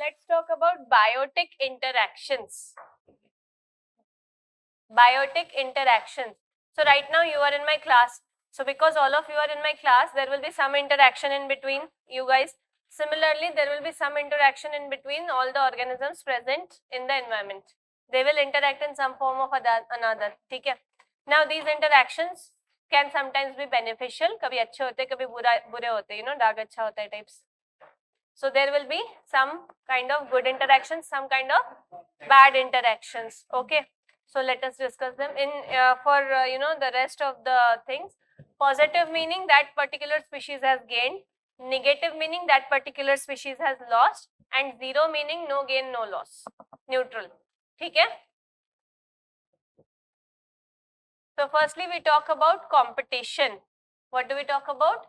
let's talk about biotic interactions. Biotic interactions. So right now you are in my class. So because all of you are in my class, there will be some interaction in between you guys. Similarly, there will be some interaction in between all the organisms present in the environment. They will interact in some form of another. Okay? Now these interactions can sometimes be beneficial. कभी अच्छे होते, कभी बुरे होते. You know, दाग अच्छा होता है types. So there will be some kind of good interactions, some kind of bad interactions. Okay. So let us discuss them in for you know, the rest of the things. Positive meaning that particular species has gained, negative meaning that particular species has lost, and zero meaning no gain no loss. Neutral. Okay. So firstly we talk about competition. What do we talk about?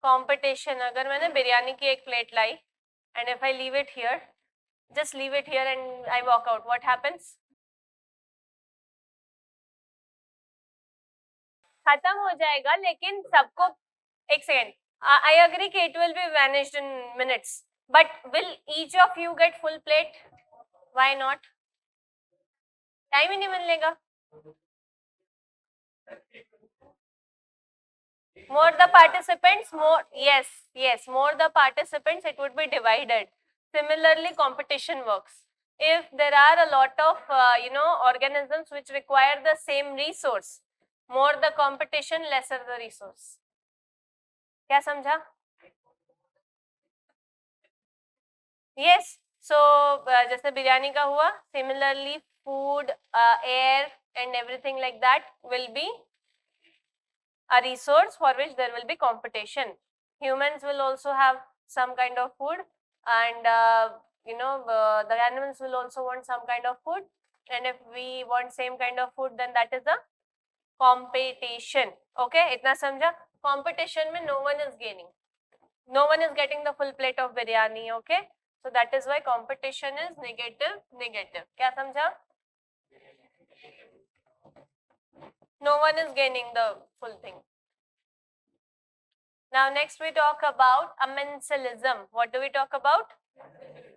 Competition. अगर मैंने बिरयानी की एक plate lie and if I leave it here, just leave it here and I walk out, what happens? खत्म हो जाएगा, लेकिन सबको एक सेकेंड, I agree कि it will be vanished in minutes, but will each of you get full plate? Why not? Time ही नहीं मिलेगा. More the participants, more, yes, more the participants, it would be divided. Similarly, competition works. If there are a lot of you know, organisms which require the same resource, more the competition, lesser the resource. क्या समझा? Yes. So जैसे बिरयानी का हुआ, similarly food, air and everything like that will be a resource for which there will be competition. Humans will also have some kind of food, and you know, the animals will also want some kind of food, and if we want same kind of food, then that is a competition. Okay, itna samjha? Competition mein no one is gaining, no one is getting the full plate of biryani. Okay, so that is why competition is negative. Kya samjha? No one is gaining the full thing. Now next we talk about Amensalism. What do we talk about?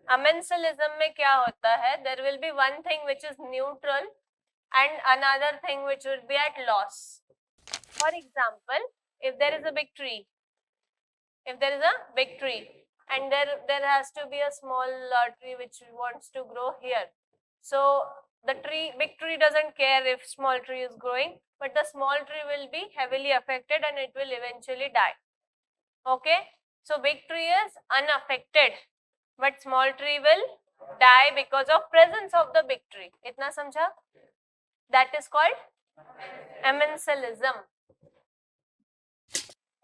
Amensalism में क्या होता है? There will be one thing which is neutral and another thing which will be at loss. For example, if there is a big tree, and there has to be a small tree which wants to grow here. So the big tree doesn't care if small tree is growing, but the small tree will be heavily affected and it will eventually die. Okay, so big tree is unaffected, but small tree will die because of presence of the big tree. Itna samjha? That is called Amensalism.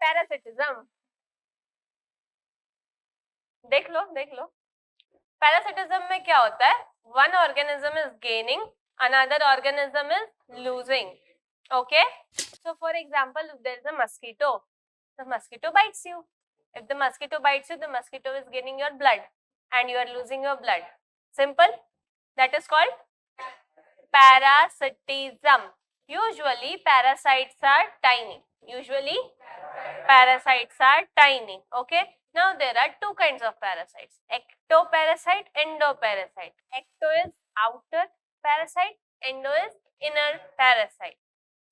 Parasitism. देख लो. Parasitism में क्या होता है? One organism is gaining, another organism is losing. Okay, so for example, if there is a mosquito, the mosquito bites you. If the mosquito bites you, the mosquito is gaining your blood and you are losing your blood. Simple. That is called parasitism. Usually parasites are tiny. Okay. Now there are two kinds of parasites: ectoparasite, endoparasite. Ecto is outer parasite, endo is inner parasite.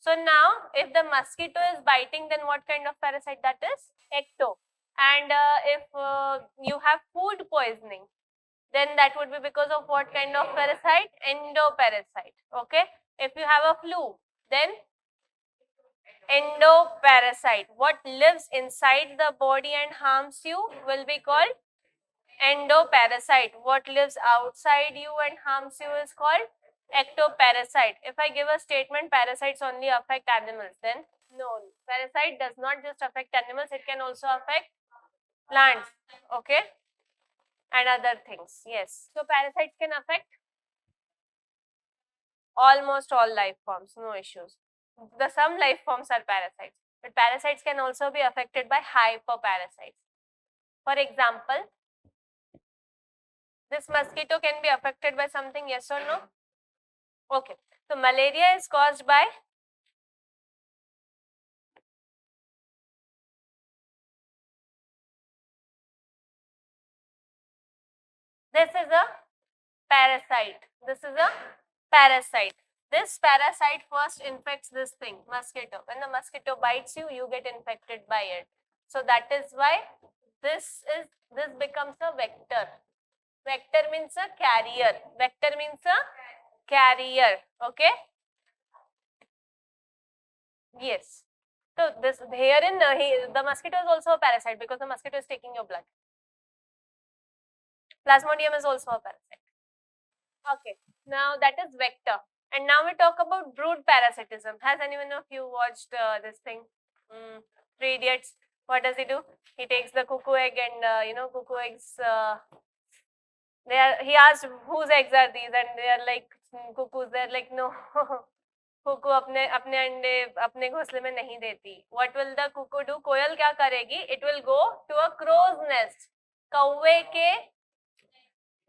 So now if the mosquito is biting, then what kind of parasite that is? Ecto. And if you have food poisoning, then that would be because of what kind of parasite? Endoparasite. Okay. If you have a flu, then endoparasite. What lives inside the body and harms you will be called endoparasite. What lives outside you and harms you is called ectoparasite. If I give a statement, parasites only affect animals, then no, parasite does not just affect animals, it can also affect plants, okay, and other things. Yes, so parasites can affect almost all life forms, no issues. Some life forms are parasites, but parasites can also be affected by hyperparasites. For example, this mosquito can be affected by something, yes or no? Okay, so malaria is caused by This is a parasite. This is a parasite. This parasite first infects this thing, mosquito. When the mosquito bites you, you get infected by it. So that is why this becomes a vector. Vector means a carrier. Vector means a carrier. Okay. Yes. So this herein the mosquito is also a parasite because the mosquito is taking your blood. Plasmodium is also a parasite. Okay. Now that is vector. And now we talk about brood parasitism. Has anyone of you watched this thing? Three Idiots. What does he do? He takes the cuckoo egg and cuckoo eggs. He asked whose eggs are these, and they are like cuckoos. They're like no. Kuku अपने अपने अंडे अपने घोंसले में नहीं देती. What will the cuckoo do? कोयल क्या करेगी? It will go to a crow's nest. कौवे के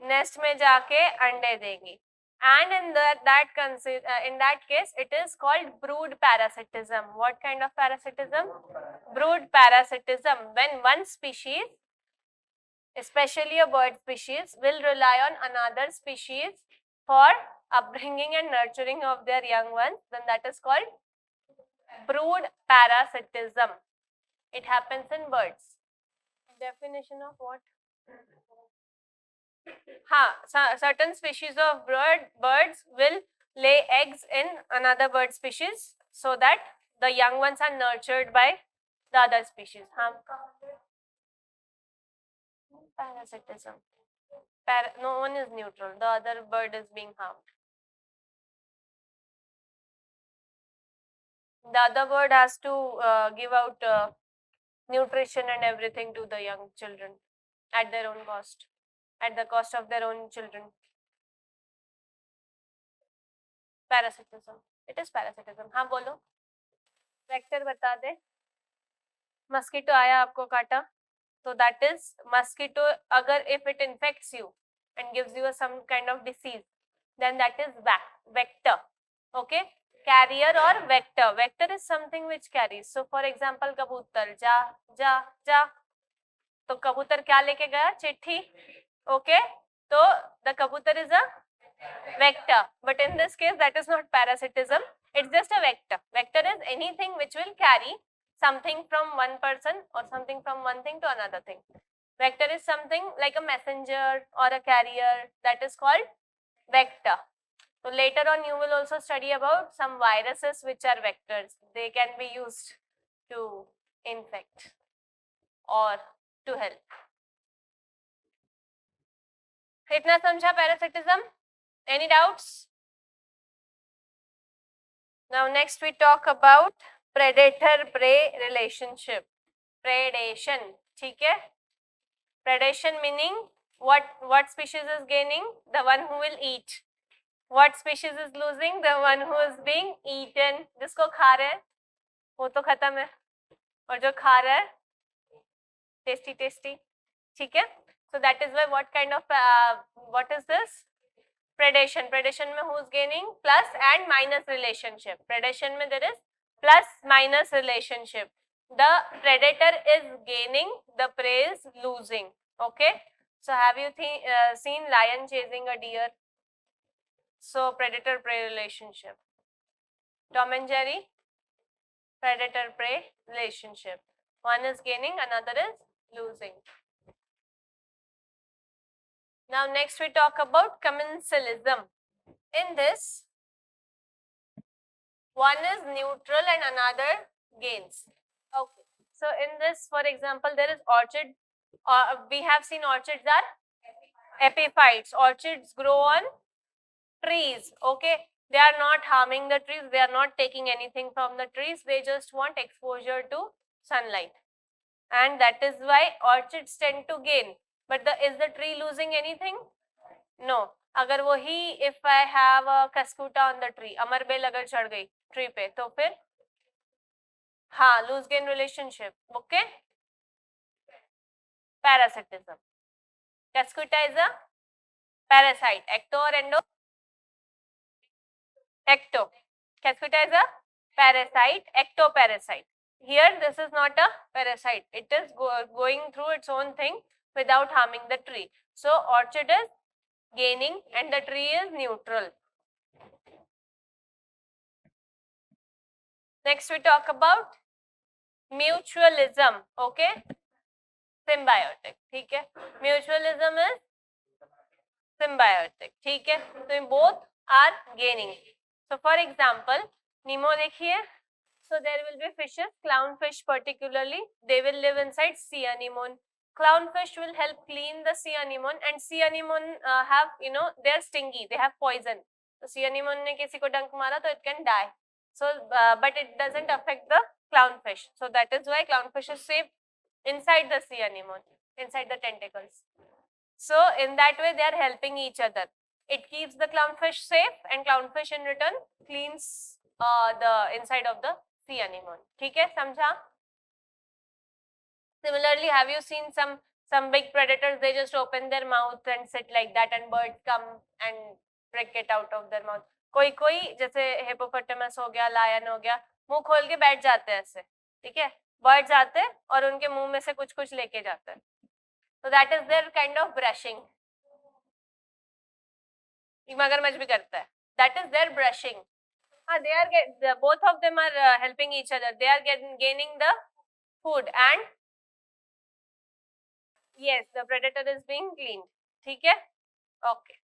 नेस्ट में जाके अंडे देगी. And in that case, it is called brood parasitism. What kind of parasitism? Brood parasitism. When one species, especially a bird species, will rely on another species for upbringing and nurturing of their young ones, then that is called brood parasitism. It happens in birds. Definition of what? Certain species of birds will lay eggs in another bird species so that the young ones are nurtured by the other species. Parasitism. No one is neutral. The other bird is being harmed. The other bird has to give out nutrition and everything to the young children at their own cost, at the cost of their own children. Parasitism. It is parasitism. हाँ बोलो. Vector बता दे. Mosquito आया आपको काटा. So that is mosquito. अगर if it infects you and gives you some kind of disease, then that is vector. Okay. Carrier or vector. Vector is something which carries. So for example, कबूतर जा जा जा. तो कबूतर क्या लेके गया? चिट्ठी. Okay. So the kabutar is a vector, but in this case that is not parasitism. It's just a vector. Vector is anything which will carry something from one person or something from one thing to another thing. Vector is something like a messenger or a carrier, that is called vector. So later on you will also study about some viruses which are vectors. They can be used to infect or to help. इतना समझा parasitism? Any doubts? Now next we talk about predator-prey relationship. Predation. ठीक है? Predation meaning what species is gaining? The one who will eat. What species is losing? The one who is being eaten. जिसको खा रहे हैं वो तो खत्म है, और जो खा रहा है tasty. ठीक है? So that is why what kind of what is this? Predation. Predation में who is gaining? Plus and minus relationship. Predation में there is plus minus relationship. The predator is gaining, the prey is losing. Okay. So have you seen lion chasing a deer? So predator-prey relationship. Tom and Jerry, predator-prey relationship. One is gaining, another is losing. Now next we talk about commensalism. In this, one is neutral and another gains. Okay. So in this, for example, there is orchid. We have seen orchids are epiphytes. Orchids grow on trees. Okay. They are not harming the trees. They are not taking anything from the trees. They just want exposure to sunlight. And that is why orchids tend to gain. But is the tree losing anything? No. अगर वही if I have a cascuta on the tree, अमरबेल अगर चढ़ गई tree पे, तो फिर हाँ lose gain relationship. Okay. Parasitism. Cascuta is a parasite. Ecto or endo? Ecto. Cascuta is a parasite. Ectoparasite. Here this is not a parasite. It is going through its own thing without harming the tree. So orchid is gaining and the tree is neutral. Next we talk about mutualism. Okay, symbiotic. ठीक है, mutualism is symbiotic. ठीक है, so both are gaining. So for example, Nemo देखिए, so there will be fishes, clownfish particularly, they will live inside sea anemone. Clownfish will help clean the sea anemone, and sea anemone have, you know, they are stingy, they have poison. So sea anemone ने किसी को डंक मारा तो it can die. So but it doesn't affect the clownfish. So that is why clownfish is safe inside the sea anemone, inside the tentacles. So in that way they are helping each other. It keeps the clownfish safe and clownfish in return cleans the inside of the sea anemone. ठीक है, समझा? Similarly, have you seen some big predators? They just open their mouth and sit like that, and birds come and prick it out of their mouth. कोई कोई जैसे hippopotamus हो गया, lion हो गया, मुंह खोल के बैठ जाते हैं ऐसे, ठीक है? बर्ड्स आते हैं और उनके मुंह में से कुछ कुछ लेके जाते हैं. So that is their kind of brushing. मगरमच्छ भी करता है. That is their brushing. They are both of them are helping each other. They are gaining the food and yes, the predator is being cleaned. ठीक है? Okay.